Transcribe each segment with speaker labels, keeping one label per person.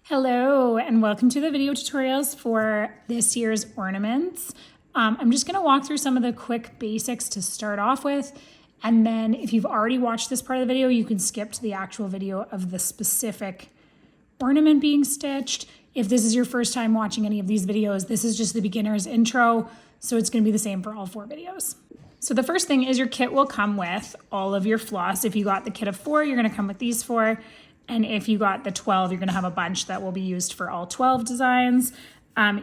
Speaker 1: Hello and welcome to the video tutorials for this year's ornaments. I'm just going to walk through some of the quick basics to start off with, and then if you've already watched this part of the video, you can skip to the actual video of the specific ornament being stitched. If this is your first time watching any of these videos, this is just the beginner's intro, so it's going to be the same for all 4 videos. So the first thing is your kit will come with all of your floss. If you got the kit of 4, you're going to come with these 4. And if you got the 12, you're going to have a bunch that will be used for all 12 designs.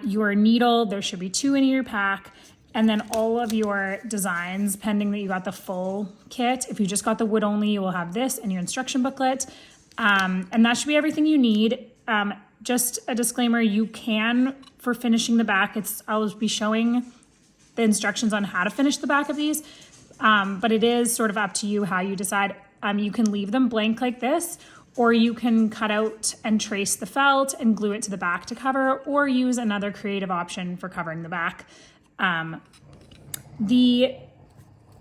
Speaker 1: Your needle, there should be 2 in your pack. And then all of your designs, pending that you got the full kit. If you just got the wood only, you will have this and your instruction booklet. And that should be everything you need. Just a disclaimer, you can, for finishing the back, I'll be showing the instructions on how to finish the back of these. But it is sort of up to you how you decide. You can leave them blank like this, or you can cut out and trace the felt and glue it to the back to cover, or use another creative option for covering the back. The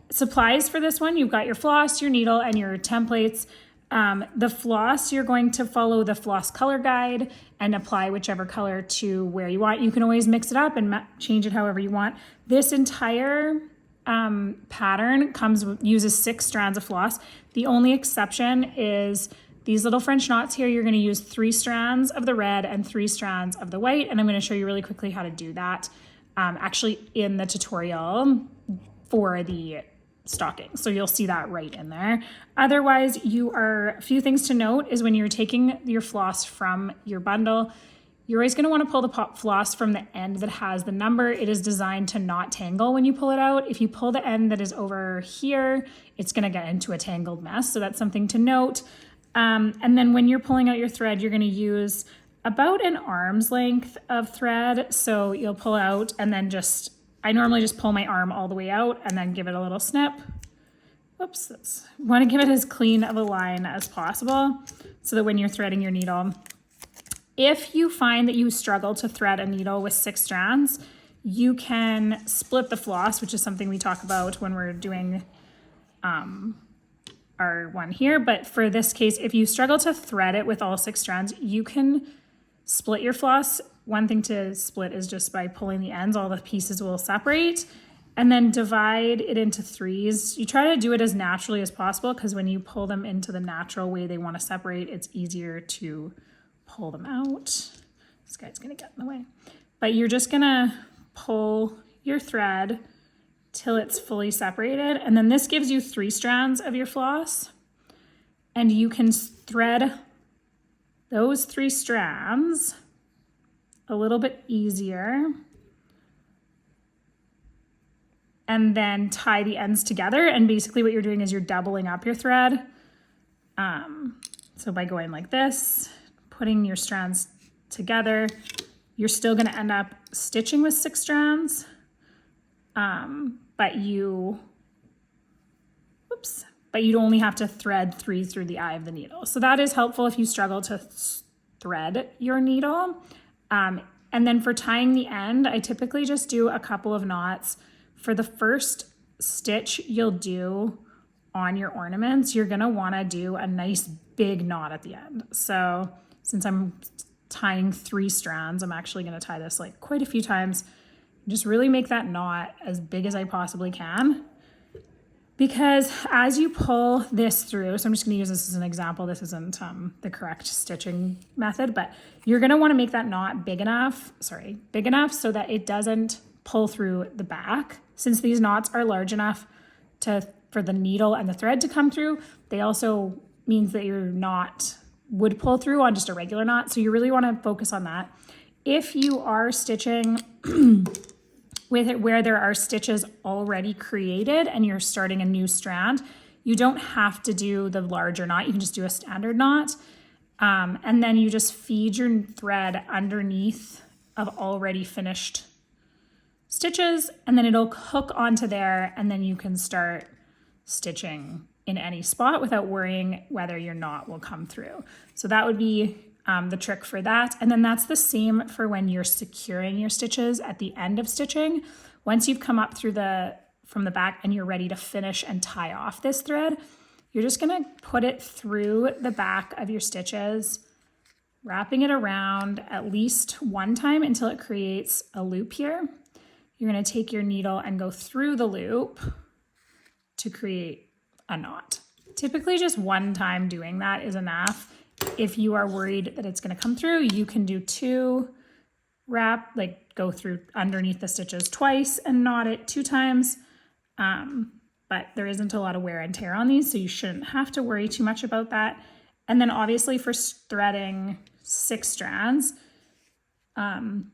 Speaker 1: supplies for this one, you've got your floss, your needle, and your templates. The floss, you're going to follow the floss color guide and apply whichever color to where you want. You can always mix it up and change it however you want. This entire pattern uses 6 strands of floss. The only exception is these little French knots here. You're going to use 3 strands of the red and 3 strands of the white, and I'm going to show you really quickly how to do that actually in the tutorial for the stocking. So you'll see that right in there. Otherwise, a few things to note is when you're taking your floss from your bundle, you're always going to want to pull the floss from the end that has the number. It is designed to not tangle when you pull it out. If you pull the end that is over here, it's going to get into a tangled mess. So that's something to note. And then when you're pulling out your thread, you're going to use about an arm's length of thread. So you'll pull out and then I normally just pull my arm all the way out and then give it a little snip. Whoops, want to give it as clean of a line as possible so that when you're threading your needle, if you find that you struggle to thread a needle with 6 strands, you can split the floss, which is something we talk about when we're doing our one here. But for this case, if you struggle to thread it with all 6 strands, you can split your floss. One thing to split is just by pulling the ends, all the pieces will separate, and then divide it into 3s. You try to do it as naturally as possible, because when you pull them into the natural way they want to separate, it's easier to pull them out. This guy's gonna get in the way. But you're just gonna pull your thread till it's fully separated. And then this gives you 3 strands of your floss, and you can thread those 3 strands a little bit easier and then tie the ends together. And basically what you're doing is you're doubling up your thread. So by going like this, putting your strands together, you're still going to end up stitching with 6 strands. But you only have to thread 3 through the eye of the needle. So that is helpful if you struggle to thread your needle. And then for tying the end, I typically just do a couple of knots. For the first stitch you'll do on your ornaments, you're gonna wanna do a nice big knot at the end. So since I'm tying 3 strands, I'm actually gonna tie this like quite a few times. Just really make that knot as big as I possibly can, because as you pull this through, so I'm just going to use this as an example. This isn't the correct stitching method, but you're going to want to make that knot big enough so that it doesn't pull through the back. Since these knots are large enough for the needle and the thread to come through, they also means that your knot would pull through on just a regular knot. So you really want to focus on that. If you are stitching with it where there are stitches already created and you're starting a new strand, you don't have to do the larger knot. You can just do a standard knot. And then you just feed your thread underneath of already finished stitches, and then it'll hook onto there, and then you can start stitching in any spot without worrying whether your knot will come through. So that would be the trick for that. And then that's the same for when you're securing your stitches at the end of stitching. Once you've come up from the back and you're ready to finish and tie off this thread, you're just gonna put it through the back of your stitches wrapping it around at least one time until it creates a loop here. You're going to take your needle and go through the loop to create a knot. Typically just one time doing that is enough. If you are worried that it's going to come through, you can do 2, go through underneath the stitches twice and knot it 2 times. But there isn't a lot of wear and tear on these, so you shouldn't have to worry too much about that. And then obviously for threading 6 strands,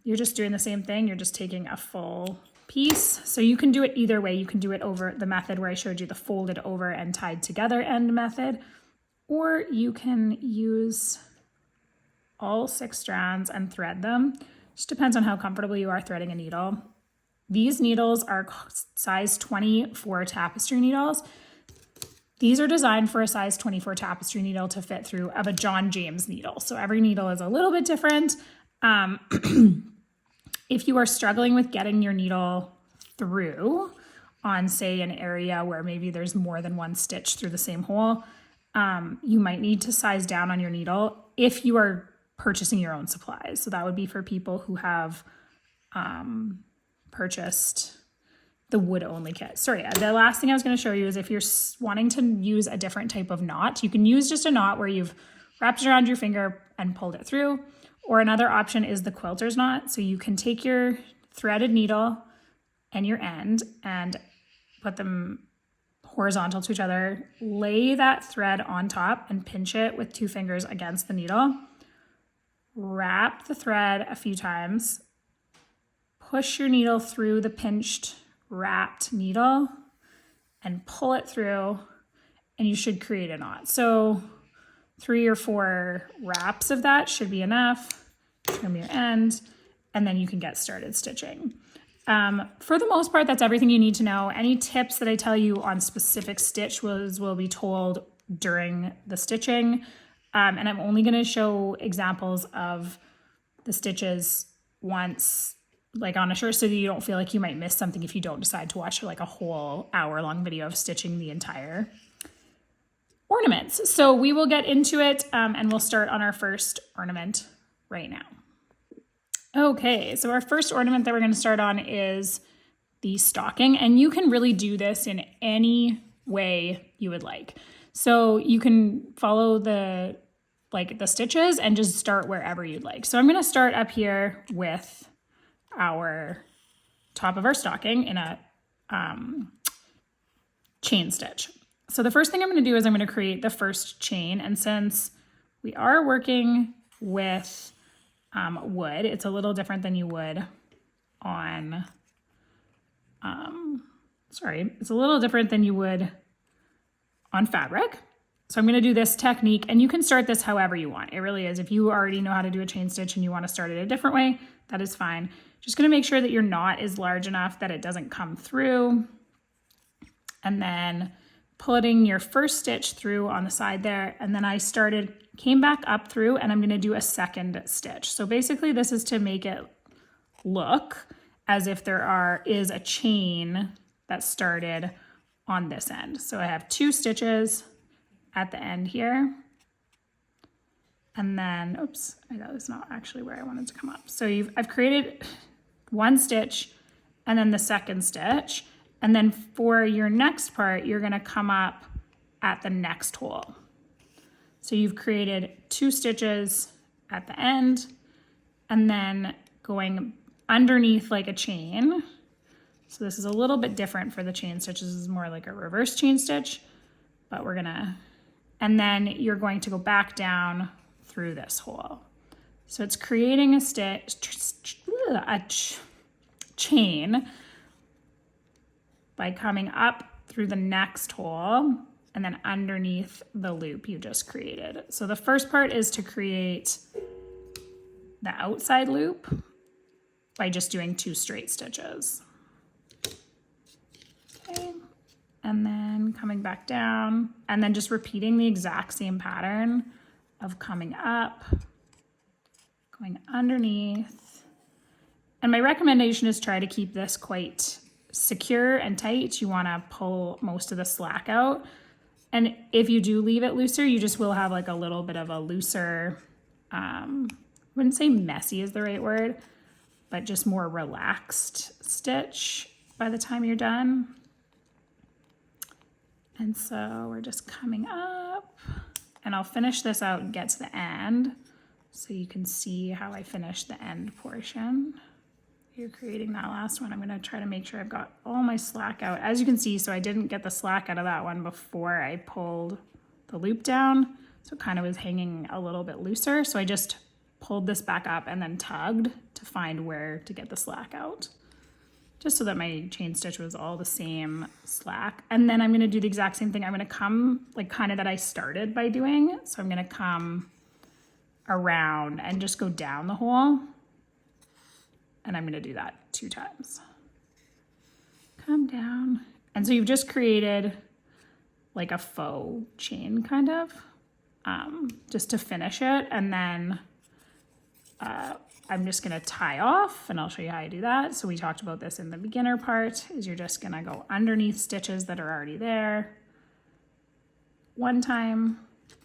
Speaker 1: you're just doing the same thing. You're just taking a full piece. So you can do it either way. You can do it over the method where I showed you, the folded over and tied together end method, or you can use all 6 strands and thread them. Just depends on how comfortable you are threading a needle. These needles are size 24 tapestry needles. These are designed for a size 24 tapestry needle to fit through of a John James needle. So every needle is a little bit different. If you are struggling with getting your needle through on, say, an area where maybe there's more than one stitch through the same hole, you might need to size down on your needle if you are purchasing your own supplies. So that would be for people who have purchased the wood only kit. Sorry, the last thing I was going to show you is if you're wanting to use a different type of knot, you can use just a knot where you've wrapped it around your finger and pulled it through. Or another option is the quilter's knot. So you can take your threaded needle and your end and put them horizontal to each other, lay that thread on top and pinch it with 2 fingers against the needle, wrap the thread a few times, push your needle through the pinched wrapped needle and pull it through, and you should create a knot. So 3 or 4 wraps of that should be enough. Trim your end, and then you can get started stitching. For the most part, that's everything you need to know. Any tips that I tell you on specific stitch will be told during the stitching. And I'm only going to show examples of the stitches once, like on a shirt, so that you don't feel like you might miss something if you don't decide to watch like a whole hour-long video of stitching the entire ornaments. So we will get into it, and we'll start on our first ornament right now. Okay, so our first ornament that we're going to start on is the stocking, and you can really do this in any way you would like. So you can follow the stitches and just start wherever you'd like. So I'm going to start up here with our top of our stocking in a chain stitch. So the first thing I'm going to do is I'm going to create the first chain, and since we are working with wood, it's a little different than you would on, it's a little different than you would on fabric. So I'm going to do this technique, and you can start this however you want. It really is. If you already know how to do a chain stitch and you want to start it a different way, that is fine. Just going to make sure that your knot is large enough that it doesn't come through, and then putting your first stitch through on the side there, and then I came back up through, and I'm going to do a second stitch. So basically this is to make it look as if there is a chain that started on this end. So I have 2 stitches at the end here, and then, oops, that was not actually where I wanted to come up. So I've created 1 stitch and then the second stitch. And then for your next part, you're going to come up at the next hole. So you've created 2 stitches at the end, and then going underneath like a chain. So this is a little bit different for the chain stitches. This is more like a reverse chain stitch, but and then you're going to go back down through this hole. So it's creating a chain by coming up through the next hole and then underneath the loop you just created. So the first part is to create the outside loop by just doing 2 straight stitches. Okay, and then coming back down, and then just repeating the exact same pattern of coming up, going underneath. And my recommendation is try to keep this quite secure and tight. You want to pull most of the slack out, and if you do leave it looser, you just will have like a little bit of a looser wouldn't say messy is the right word, but just more relaxed stitch by the time you're done. And so we're just coming up, and I'll finish this out and get to the end so you can see how I finish the end portion. You're creating that last one. I'm gonna try to make sure I've got all my slack out. As you can see, so I didn't get the slack out of that one before I pulled the loop down. So it kind of was hanging a little bit looser. So I just pulled this back up and then tugged to find where to get the slack out, just so that my chain stitch was all the same slack. And then I'm gonna do the exact same thing. I'm gonna come like kind of that I started by doing. So I'm gonna come around and just go down the hole. And I'm gonna do that 2 times. Come down. And so you've just created like a faux chain kind of, just to finish it. And then I'm just gonna tie off, and I'll show you how I do that. So we talked about this in the beginner part, is you're just gonna go underneath stitches that are already there. 1 time,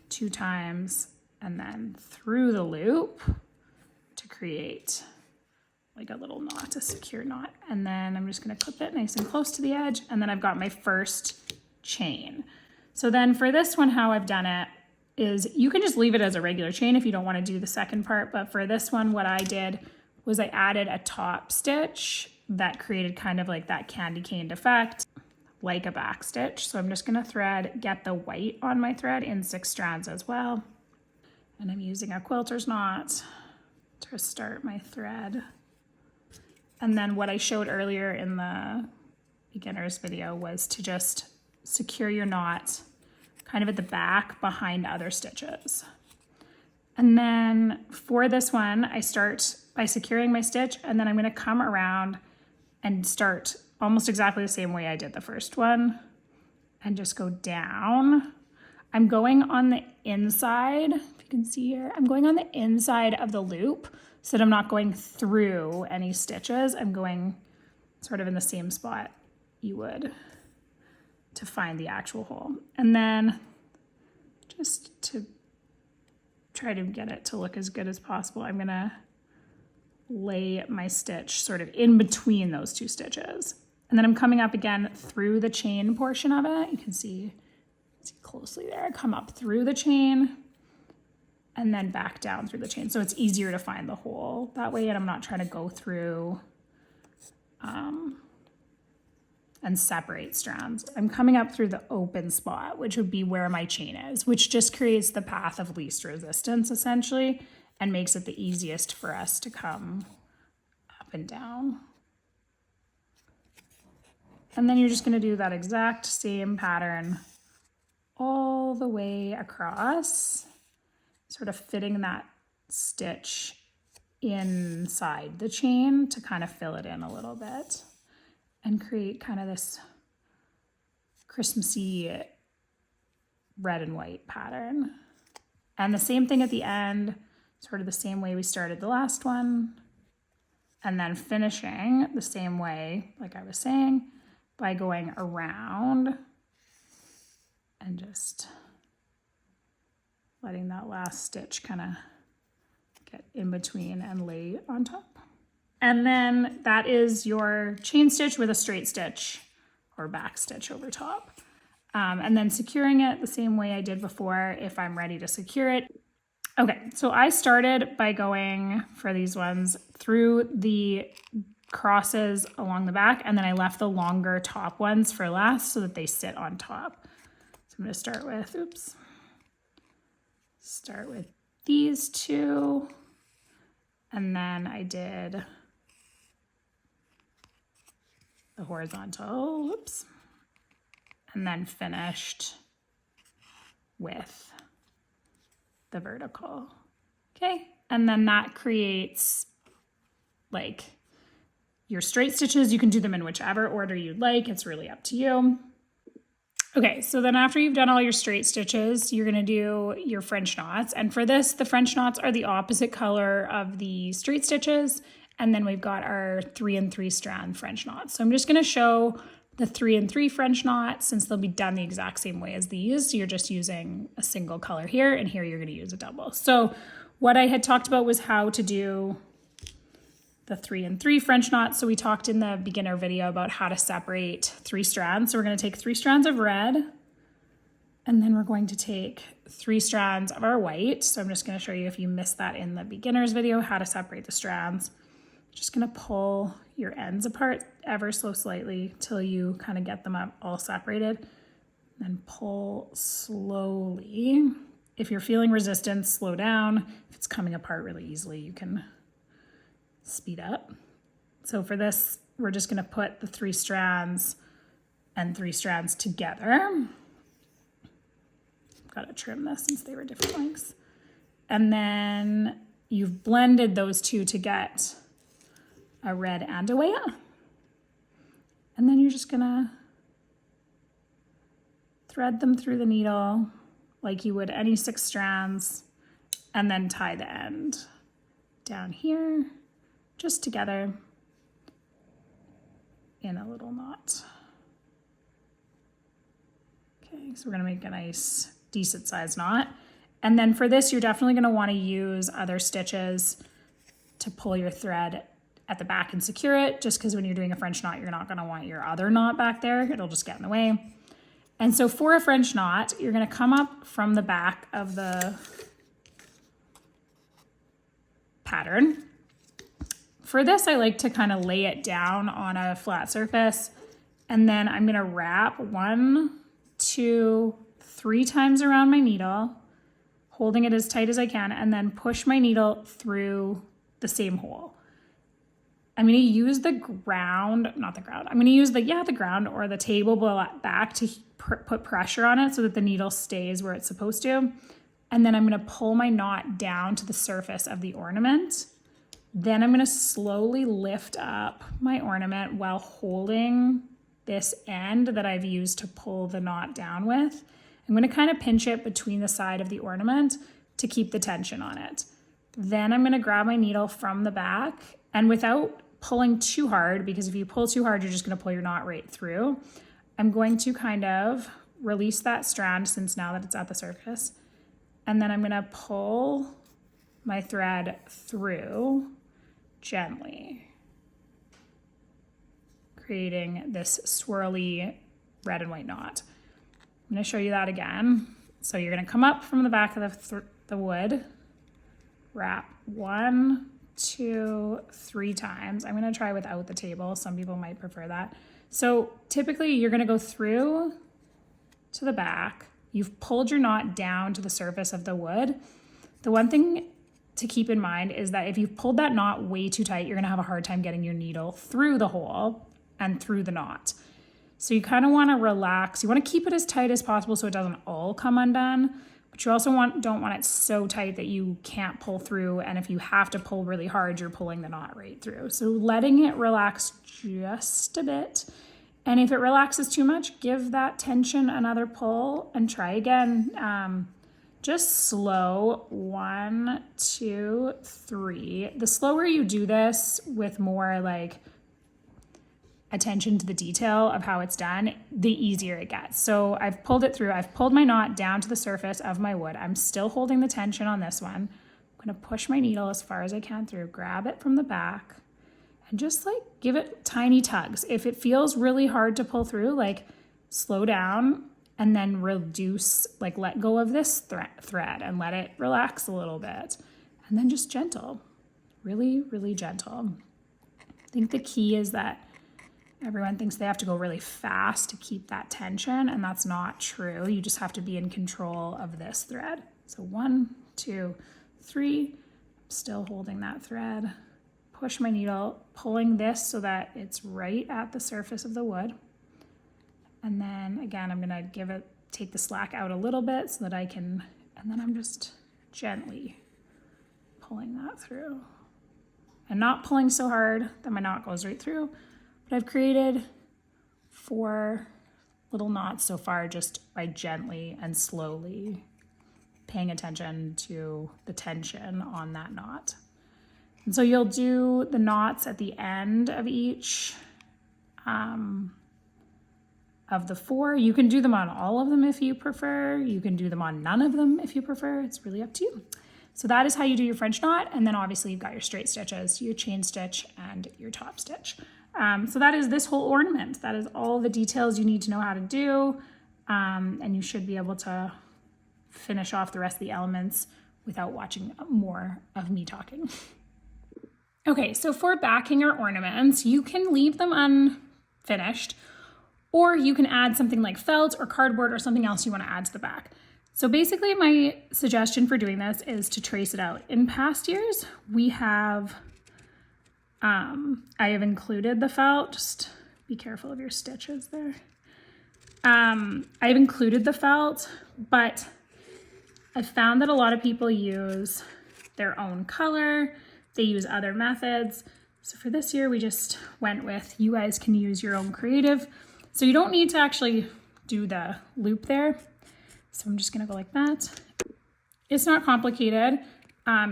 Speaker 1: 2 times, and then through the loop to create like a little knot, a secure knot. And then I'm just gonna clip it nice and close to the edge, and then I've got my first chain. So then for this one, how I've done it is you can just leave it as a regular chain if you don't want to do the second part. But for this one, what I did was I added a top stitch that created kind of like that candy caned effect, like a back stitch. So I'm just gonna get the white on my thread in 6 strands as well. And I'm using a quilter's knot to start my thread. And then what I showed earlier in the beginner's video was to just secure your knot kind of at the back behind other stitches. And then for this one, I start by securing my stitch, and then I'm gonna come around and start almost exactly the same way I did the first one and just go down. I'm going on the inside, if you can see here, I'm going on the inside of the loop so that I'm not going through any stitches. I'm going sort of in the same spot you would to find the actual hole. And then just to try to get it to look as good as possible, I'm gonna lay my stitch sort of in between those 2 stitches. And then I'm coming up again through the chain portion of it. You can see closely there. I come up through the chain and then back down through the chain. So it's easier to find the hole that way, and I'm not trying to go through and separate strands. I'm coming up through the open spot, which would be where my chain is, which just creates the path of least resistance essentially, and makes it the easiest for us to come up and down. And then you're just gonna do that exact same pattern all the way across, sort of fitting that stitch inside the chain to kind of fill it in a little bit and create kind of this Christmassy red and white pattern. And the same thing at the end, sort of the same way we started the last one, and then finishing the same way, like I was saying, by going around and just letting that last stitch kind of get in between and lay on top. And then that is your chain stitch with a straight stitch or back stitch over top. And then securing it the same way I did before if I'm ready to secure it. Okay, so I started by going for these ones through the crosses along the back, and then I left the longer top ones for last so that they sit on top. So I'm gonna start with these 2, and then I did the horizontal, and then finished with the vertical. Okay, and then that creates like your straight stitches. You can do them in whichever order you'd like, it's really up to you. Okay, so then after you've done all your straight stitches, you're gonna do your French knots. And for this, the French knots are the opposite color of the straight stitches. And then we've got our 3 and 3 strand French knots. So I'm just gonna show the 3 and 3 French knots since they'll be done the exact same way as these. So you're just using a single color here, and here you're gonna use a double. So What I had talked about was how to do the 3 and 3 French knots. So we talked in the beginner video about how to separate 3 strands. So we're going to take 3 strands of red, and then we're going to take 3 strands of our white. So I'm just going to show you, if you missed that in the beginner's video, how to separate the strands. Just going to pull your ends apart ever so slightly till you kind of get them up all separated. Then pull slowly. If you're feeling resistance, slow down. If it's coming apart really easily, you can speed up. So for this, we're just going to put the 3 strands and 3 strands together. Got to trim this since they were different lengths. And then you've blended those 2 to get a red and a white. And then you're just going to thread them through the needle like you would any 6 strands, and then tie the end down here, just together in a little knot. Okay, so we're gonna make a nice, decent sized knot. And then for this, you're definitely gonna wanna use other stitches to pull your thread at the back and secure it, just because when you're doing a French knot, you're not gonna want your other knot back there. It'll just get in the way. And so for a French knot, you're gonna come up from the back of the pattern. For this, I like to kind of lay it down on a flat surface, and then I'm gonna wrap 1, 2, 3 times around my needle, holding it as tight as I can, and then push my needle through the same hole. I'm going to use the ground, not the ground, I'm going to use the ground or the table back to put pressure on it so that the needle stays where it's supposed to. And then I'm going to pull my knot down to the surface of the ornament. Then I'm going to slowly lift up my ornament while holding this end that I've used to pull the knot down with. I'm going to kind of pinch it between the side of the ornament to keep the tension on it. Then I'm going to grab my needle from the back, and without pulling too hard, because if you pull too hard, you're just going to pull your knot right through, I'm going to kind of release that strand, since now that it's at the surface, and then I'm going to pull my thread through gently, creating this swirly red and white knot. I'm going to show you that again. So you're going to come up from the back of the wood, wrap 1, 2, 3 times. I'm going to try without the table. Some people might prefer that. So typically you're going to go through to the back. You've pulled your knot down to the surface of the wood. The one thing to keep in mind is that if you've pulled that knot way too tight, you're going to have a hard time getting your needle through the hole and through the knot. So you kind of want to relax. You want to keep it as tight as possible so it doesn't all come undone, but you also don't want it so tight that you can't pull through, and if you have to pull really hard, you're pulling the knot right through. So letting it relax just a bit, and if it relaxes too much, give that tension another pull and try again. Just slow, 1, 2, 3. The slower you do this with more like attention to the detail of how it's done, the easier it gets. So I've pulled it through. I've pulled my knot down to the surface of my wood. I'm still holding the tension on this one. I'm going to push my needle as far as I can through, grab it from the back, and just like give it tiny tugs. If it feels really hard to pull through, like slow down and then reduce, like let go of this thread and let it relax a little bit. And then just gentle, really, really gentle. I think the key is that everyone thinks they have to go really fast to keep that tension, and that's not true. You just have to be in control of this thread. So 1, 2, 3, still holding that thread. Push my needle, pulling this so that it's right at the surface of the wood. And then again, I'm gonna take the slack out a little bit so that I can, and then I'm just gently pulling that through. And not pulling so hard that my knot goes right through. I've created 4 little knots so far just by gently and slowly paying attention to the tension on that knot. And so you'll do the knots at the end of each of the 4. You can do them on all of them if you prefer. You can do them on none of them if you prefer. It's really up to you. So that is how you do your French knot. And then obviously you've got your straight stitches, your chain stitch, and your top stitch. So that is this whole ornament. That is all the details you need to know how to do. And you should be able to finish off the rest of the elements without watching more of me talking. Okay, so for backing your ornaments, you can leave them unfinished, or you can add something like felt or cardboard or something else you want to add to the back. So basically my suggestion for doing this is to trace it out. In past years, we have, I have included the felt, just be careful of your stitches there. I've included the felt, but I found that a lot of people use their own color, they use other methods. So for this year, we just went with, you guys can use your own creative. So you don't need to actually do the loop there. So I'm just gonna go like that. It's not complicated.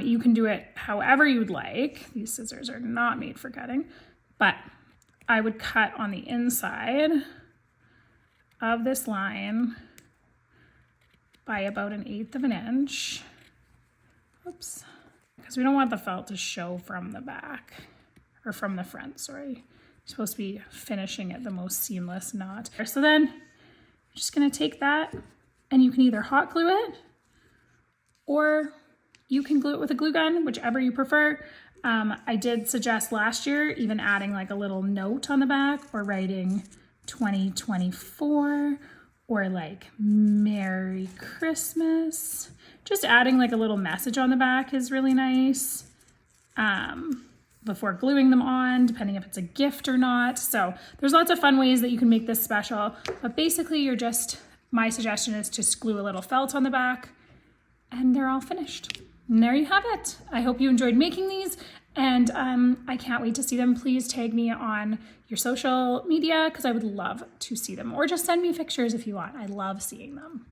Speaker 1: You can do it however you'd like. These scissors are not made for cutting, but I would cut on the inside of this line by about 1/8 of an inch. Oops. Because we don't want the felt to show from the back, or from the front, sorry. You're supposed to be finishing it the most seamless knot. So then I'm just gonna take that, and you can either hot glue it, or you can glue it with a glue gun, whichever you prefer. I did suggest last year even adding like a little note on the back, or writing 2024, or like Merry Christmas. Just adding like a little message on the back is really nice before gluing them on, depending if it's a gift or not. So there's lots of fun ways that you can make this special, but basically my suggestion is just glue a little felt on the back and they're all finished. And there you have it. I hope you enjoyed making these, and I can't wait to see them. Please tag me on your social media because I would love to see them, or just send me pictures if you want. I love seeing them.